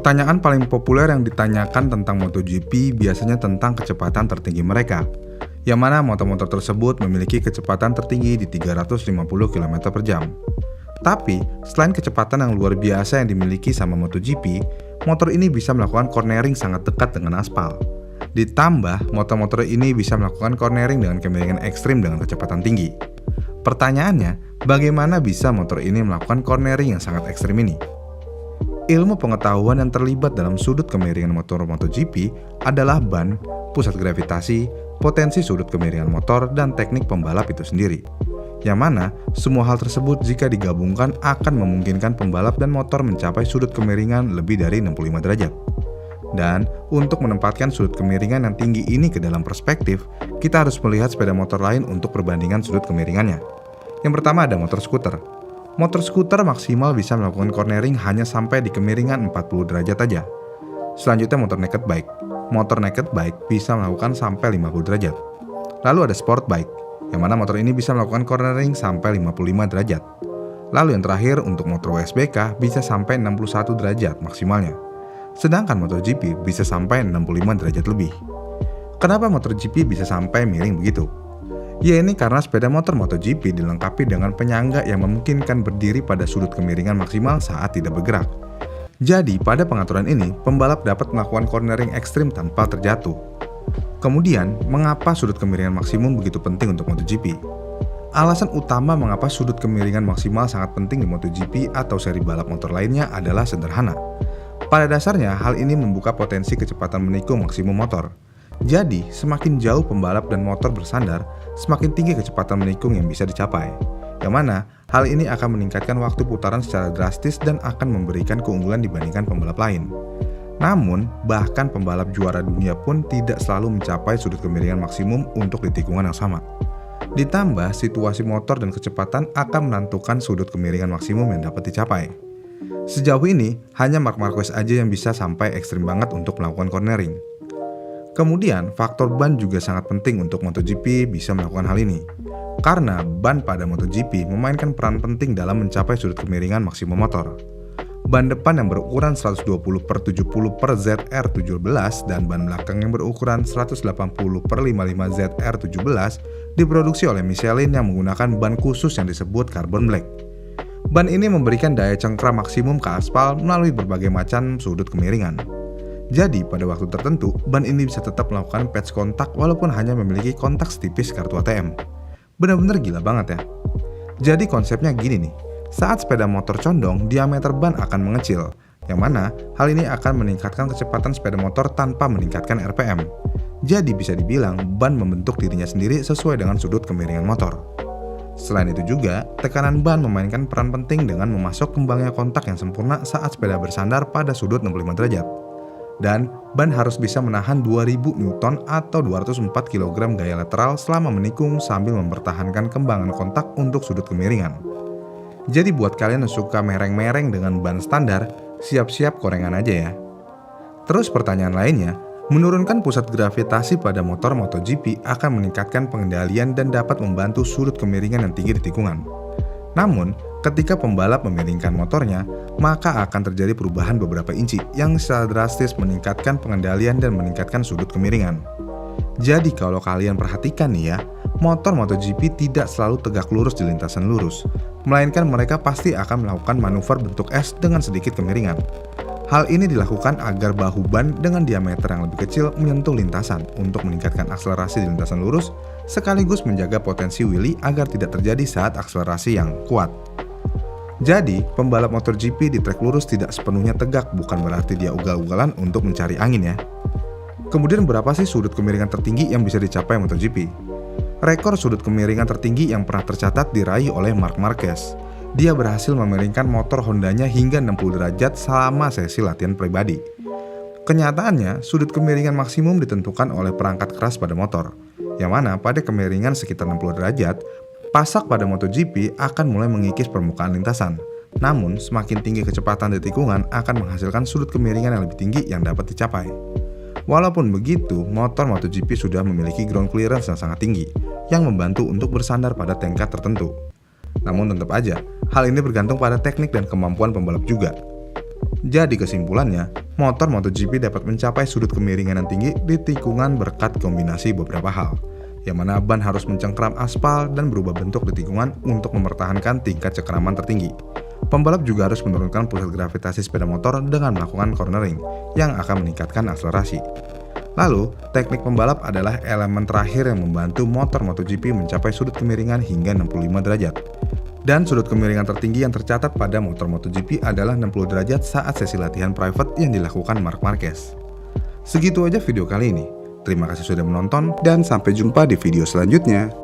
Pertanyaan paling populer yang ditanyakan tentang MotoGP biasanya tentang kecepatan tertinggi mereka, yang mana motor-motor tersebut memiliki kecepatan tertinggi di 350 km per jam. Tapi, selain kecepatan yang luar biasa yang dimiliki sama MotoGP, motor ini bisa melakukan cornering sangat dekat dengan aspal. Ditambah, motor-motor ini bisa melakukan cornering dengan kemiringan ekstrim dengan kecepatan tinggi. Pertanyaannya, bagaimana bisa motor ini melakukan cornering yang sangat ekstrim ini? Ilmu pengetahuan yang terlibat dalam sudut kemiringan motor MotoGP adalah ban, pusat gravitasi, potensi sudut kemiringan motor, dan teknik pembalap itu sendiri. Yang mana, semua hal tersebut jika digabungkan akan memungkinkan pembalap dan motor mencapai sudut kemiringan lebih dari 65 derajat. Dan, untuk menempatkan sudut kemiringan yang tinggi ini ke dalam perspektif, kita harus melihat sepeda motor lain untuk perbandingan sudut kemiringannya. Yang pertama ada motor skuter. Motor skuter maksimal bisa melakukan cornering hanya sampai di kemiringan 40 derajat aja. Selanjutnya motor naked bike. Motor naked bike bisa melakukan sampai 50 derajat. Lalu ada sport bike, yang mana motor ini bisa melakukan cornering sampai 55 derajat. Lalu yang terakhir untuk motor WSBK bisa sampai 61 derajat maksimalnya. Sedangkan MotoGP bisa sampai 65 derajat lebih. Kenapa MotoGP bisa sampai miring begitu? Ya ini karena sepeda motor MotoGP dilengkapi dengan penyangga yang memungkinkan berdiri pada sudut kemiringan maksimal saat tidak bergerak. Jadi pada pengaturan ini, pembalap dapat melakukan cornering ekstrim tanpa terjatuh. Kemudian, mengapa sudut kemiringan maksimum begitu penting untuk MotoGP? Alasan utama mengapa sudut kemiringan maksimal sangat penting di MotoGP atau seri balap motor lainnya adalah sederhana. Pada dasarnya, hal ini membuka potensi kecepatan menikung maksimum motor. Jadi, semakin jauh pembalap dan motor bersandar, semakin tinggi kecepatan menikung yang bisa dicapai. Yang mana, hal ini akan meningkatkan waktu putaran secara drastis dan akan memberikan keunggulan dibandingkan pembalap lain. Namun, bahkan pembalap juara dunia pun tidak selalu mencapai sudut kemiringan maksimum untuk di tikungan yang sama. Ditambah, situasi motor dan kecepatan akan menentukan sudut kemiringan maksimum yang dapat dicapai. Sejauh ini, hanya Marc Marquez aja yang bisa sampai ekstrim banget untuk melakukan cornering. Kemudian, faktor ban juga sangat penting untuk MotoGP bisa melakukan hal ini. Karena ban pada MotoGP memainkan peran penting dalam mencapai sudut kemiringan maksimum motor. Ban depan yang berukuran 120/70/ZR17 dan ban belakang yang berukuran 180/55 ZR17 diproduksi oleh Michelin yang menggunakan ban khusus yang disebut carbon black. Ban ini memberikan daya cengkram maksimum ke aspal melalui berbagai macam sudut kemiringan. Jadi, pada waktu tertentu, ban ini bisa tetap melakukan patch kontak walaupun hanya memiliki kontak setipis kartu ATM. Benar-benar gila banget ya. Jadi konsepnya gini nih, saat sepeda motor condong, diameter ban akan mengecil, yang mana hal ini akan meningkatkan kecepatan sepeda motor tanpa meningkatkan RPM. Jadi bisa dibilang, ban membentuk dirinya sendiri sesuai dengan sudut kemiringan motor. Selain itu juga, tekanan ban memainkan peran penting dengan memasok kembangnya kontak yang sempurna saat sepeda bersandar pada sudut 65 derajat. Dan ban harus bisa menahan 2000 Newton atau 204 kg gaya lateral selama menikung sambil mempertahankan kembangan kontak untuk sudut kemiringan. Jadi buat kalian yang suka mereng-mereng dengan ban standar, siap-siap korengan aja ya. Terus pertanyaan lainnya, menurunkan pusat gravitasi pada motor MotoGP akan meningkatkan pengendalian dan dapat membantu sudut kemiringan yang tinggi di tikungan. Namun, ketika pembalap memiringkan motornya, maka akan terjadi perubahan beberapa inci yang secara drastis meningkatkan pengendalian dan meningkatkan sudut kemiringan. Jadi kalau kalian perhatikan nih ya, motor MotoGP tidak selalu tegak lurus di lintasan lurus, melainkan mereka pasti akan melakukan manuver bentuk S dengan sedikit kemiringan. Hal ini dilakukan agar bahu ban dengan diameter yang lebih kecil menyentuh lintasan untuk meningkatkan akselerasi di lintasan lurus, sekaligus menjaga potensi wheelie agar tidak terjadi saat akselerasi yang kuat. Jadi, pembalap MotoGP di trek lurus tidak sepenuhnya tegak, bukan berarti dia ugal-ugalan untuk mencari angin ya. Kemudian berapa sih sudut kemiringan tertinggi yang bisa dicapai MotoGP? Rekor sudut kemiringan tertinggi yang pernah tercatat diraih oleh Marc Marquez. Dia berhasil memiringkan motor Hondanya hingga 60 derajat selama sesi latihan pribadi. Kenyataannya, sudut kemiringan maksimum ditentukan oleh perangkat keras pada motor, yang mana pada kemiringan sekitar 60 derajat, pasak pada MotoGP akan mulai mengikis permukaan lintasan. Namun, semakin tinggi kecepatan di tikungan akan menghasilkan sudut kemiringan yang lebih tinggi yang dapat dicapai. Walaupun begitu, motor MotoGP sudah memiliki ground clearance yang sangat tinggi, yang membantu untuk bersandar pada tingkat tertentu. Namun tetap aja, hal ini bergantung pada teknik dan kemampuan pembalap juga. Jadi kesimpulannya, motor MotoGP dapat mencapai sudut kemiringan yang tinggi di tikungan berkat kombinasi beberapa hal, yang mana ban harus mencengkram aspal dan berubah bentuk di tikungan untuk mempertahankan tingkat cengkraman tertinggi. Pembalap juga harus menurunkan pusat gravitasi sepeda motor dengan melakukan cornering, yang akan meningkatkan akselerasi. Lalu, teknik pembalap adalah elemen terakhir yang membantu motor MotoGP mencapai sudut kemiringan hingga 65 derajat. Dan sudut kemiringan tertinggi yang tercatat pada motor MotoGP adalah 60 derajat saat sesi latihan private yang dilakukan Marc Marquez. Segitu aja video kali ini. Terima kasih sudah menonton dan sampai jumpa di video selanjutnya.